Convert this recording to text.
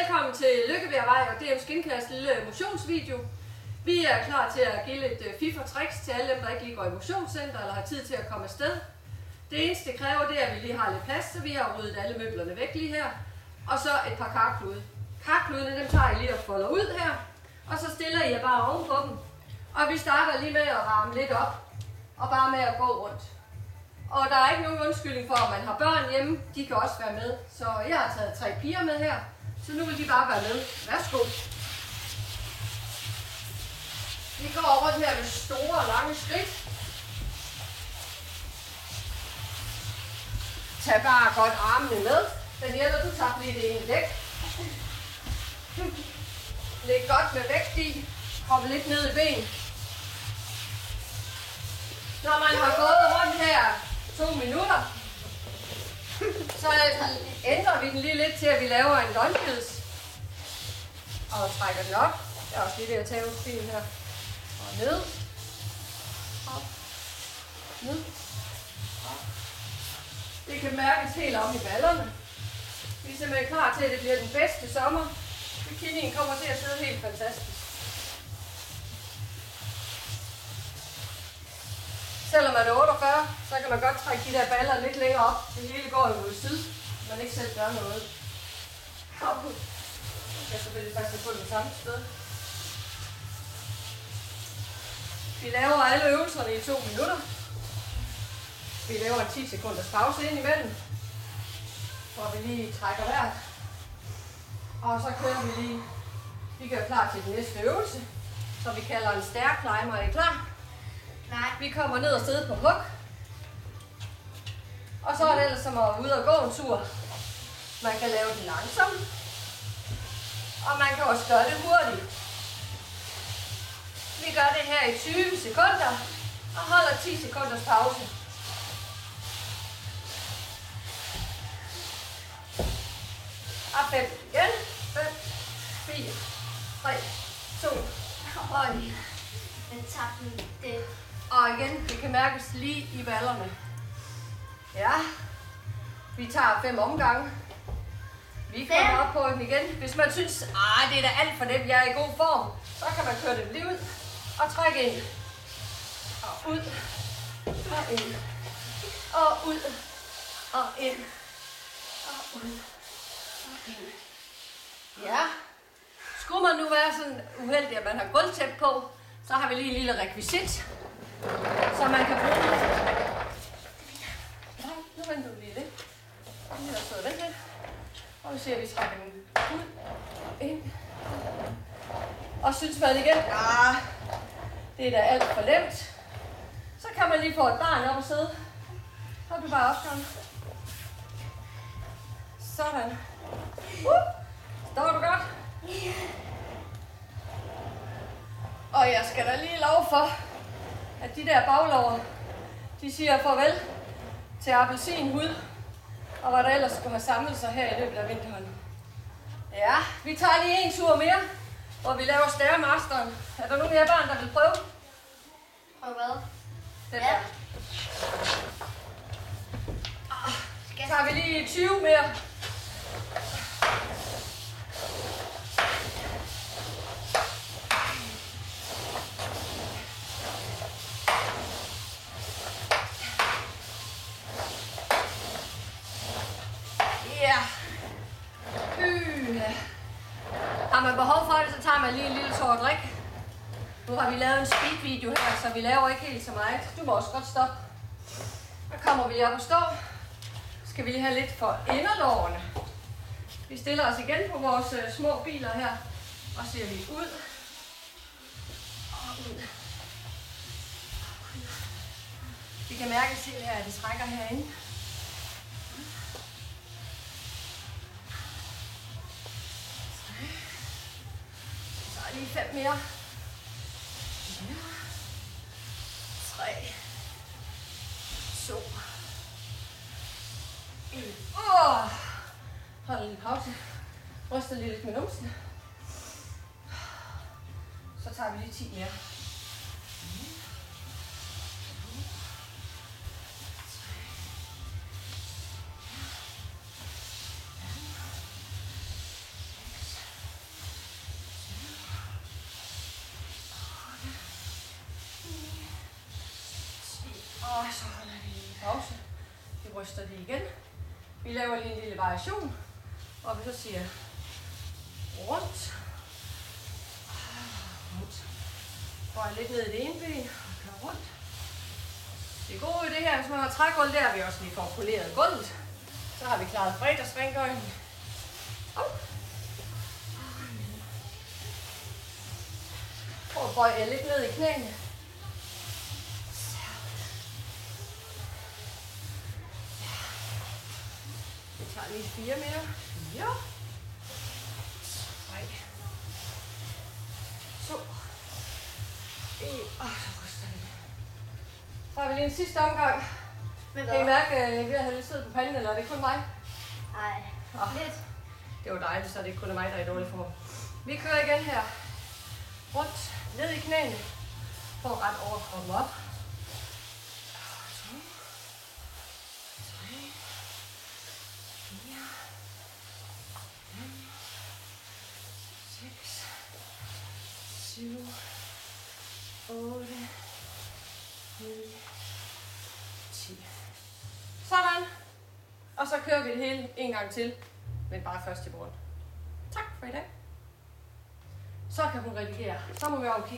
Velkommen til Lykkebjergvej og DM Skincares lille motionsvideo. Vi er klar til at give lidt fif og tricks til alle dem, der ikke lige går i motionscenter eller har tid til at komme afsted. Det eneste det kræver, det er, at vi lige har lidt plads, så vi har ryddet alle møblerne væk lige her. Og så et par karklude. Karkludene, dem tager I lige og folder ud her. Og så stiller I jer bare ovenpå dem. Og vi starter lige med at varme lidt op. Og bare med at gå rundt. Og der er ikke nogen undskyldning for, at man har børn hjemme. De kan også være med. Så jeg har taget 3 piger med her. Så nu vil de bare være med. Værsgo. Vi går rundt her med store og lange skridt. Tag bare godt armene med. Daniela, du tager lige det ene væk. Læg godt med vægt i. Hoppe lidt ned i ben. Når man har gået rundt her 2 minutter, så ændrer vi den lige lidt til, at vi laver en lunges. Og trækker den op. Jeg er også lige ved at tage stilen her. Og ned. Op. Ned. Op. Det kan mærkes helt om i ballerne. Vi er simpelthen klar til, at det bliver den bedste sommer. Bikinien kommer til at sidde helt fantastisk. Selvom man er 48, så kan man godt trække de der baller lidt længere op. Det hele går jo mod syd, man ikke selv gør noget. Hop ud. Jeg kan selvfølgelig faktisk få det samme sted. Vi laver alle øvelserne i 2 minutter. Vi laver en 10 sekunders pause ind imellem, hvor vi lige trækker vejret. Og så kører vi lige. Vi gør klar til den næste øvelse, som vi kalder en stair climber. Er I klar? Nej. Vi kommer ned og sidder på hug. Og så er det ellers som at ud og gå en tur. Man kan lave den langsomt. Og man kan også gøre det hurtigt. Vi gør det her i 20 sekunder. Og holder 10 sekunders pause. Og 5 igen. 5, 4, 3, 2. Øj, jeg tabte det. Og igen, det kan mærkes lige i ballerne. Ja. Vi tager 5 omgange. Vi kommer op på den igen. Hvis man synes, det er da alt for nemt, jeg er i god form, så kan man køre den lige ud og trække ind. Og ud. Og ind. Og ud. Og ind. Og ud. Og ind. Ja. Skulle man nu være sådan uheldig, at man har gulvtæppe på, så har vi lige en lille rekvisit, som man kan bruge. Nej, nu venter du lige lidt. Nu er der stået vent lidt. Og vi ser, at vi trækker den ud, ind. Og synes man igen, det er da alt for nemt. Så kan man lige få et barn op og sidde. Så er du bare opgang. Sådan. Står du godt? Og jeg skal da lige love for, at de der baglover, de siger farvel til appelsinhud, og hvad der ellers skulle have samlet sig her i løbet af vinteren. Ja, vi tager lige en tur mere, hvor vi laver stairmasteren. Er der nogen af jer børn, der vil prøve? Prøv hvad? Den Ja. der. Så tager vi lige 20 mere. Har man behov for det, så tager man lige en lille tår drik. Nu har vi lavet en speed-video her, så vi laver ikke helt så meget. Du må også godt stoppe. Så kommer vi op og stå. Så skal vi lige have lidt for inderlårene. Vi stiller os igen på vores små biler her. Og ser vi ud. Og ud. Vi kan mærke selv her, at det trækker herinde. Lige 5 mere. 4, 3, 2, 1. Hold en pause. Ryster lige lidt med numsen. Så tager vi lige 10 mere. 6, så holder vi lige pause. Vi ryster det igen. Vi laver lige en lille variation. Og vi så siger rundt. Rundt. Bøj lidt ned i det ene ben og kør rundt. Det gode i det her, hvis man har trægulv, der vi også lige får poleret gulvet. Så har vi klaret fredagsrengøringen. Prøv at bøje jer lidt ned i knæene. Vi tager lige 4 mere. 4. 3. 2. 1. Og så ryster vi. Så har vi lige en sidste omgang. Kan I mærke, at vi har lidt sød på panden, eller er det kun mig? Nej, lidt. Det var dejligt, så det ikke kun er mig, der er i dårlig form. Vi kører igen her. Rundt, ned i knæene. For ret overkroppen op. 2, 3, 4, 5, 6, 7, 8, 9, 10. Sådan. Og så kører vi det hele en gang til, men bare først i bunden. Tak for i dag. Så kan hun redigere. Så må vi jo kigge.